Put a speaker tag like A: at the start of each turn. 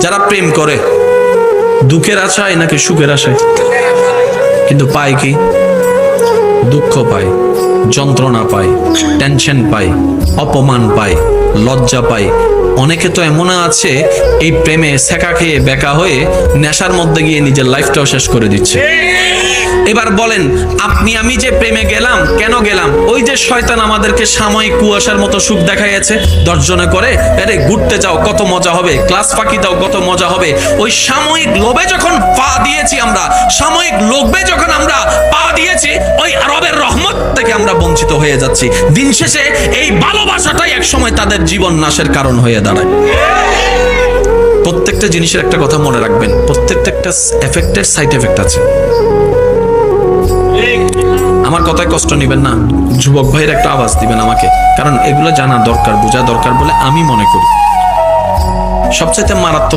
A: যারা প্রেম করে দুঃখের আশায় নাকি সুখের আশায়, কিন্তু পায় কি? দুঃখ পায়, যন্ত্রণা পায়, টেনশন পায়, অপমান পায়, লজ্জা পায়। অনেকে তো এমন আছে এই প্রেমে সেকা খেয়ে বেকা হয়ে নেশার মধ্যে গিয়ে নিজের লাইফটাও শেষ করে দিচ্ছে। এবার বলেন আপনি আমি যে প্রেমে গেলাম, কেন গেলাম? ওই যে শয়তান আমাদেরকে সাময়িক কুয়াশার মতো সুখ দেখাইছে, 10 জনে করে আরে ঘুরতে যাও কত মজা হবে, ক্লাস ফাঁকি দাও কত মজা হবে। ওই সাময়িক লোভে যখন পা দিয়েছি আমরা, সাময়িক লোভে যখন আমরা পা দিয়েছি, ওই রবের রহমত থেকে আমরা বঞ্চিত হয়ে যাচ্ছি। দিন শেষে এই ভালোবাসাটাই একসময় তাদের জীবন নাশের কারণ হয়ে দাঁড়ায়। প্রত্যেকটা জিনিসের একটা কথা মনে রাখবেন, প্রত্যেকটা একটা এফেক্টের সাইড এফেক্ট আছে। আমার কথায় কষ্ট নেবেন না, যুবক ভাইয়ের একটা আওয়াজ দিবেন আমাকে, কারণ এগুলো জানা দরকার, বোঝা দরকার বলে আমি মনে করি। সবচেয়ে মারাত্মক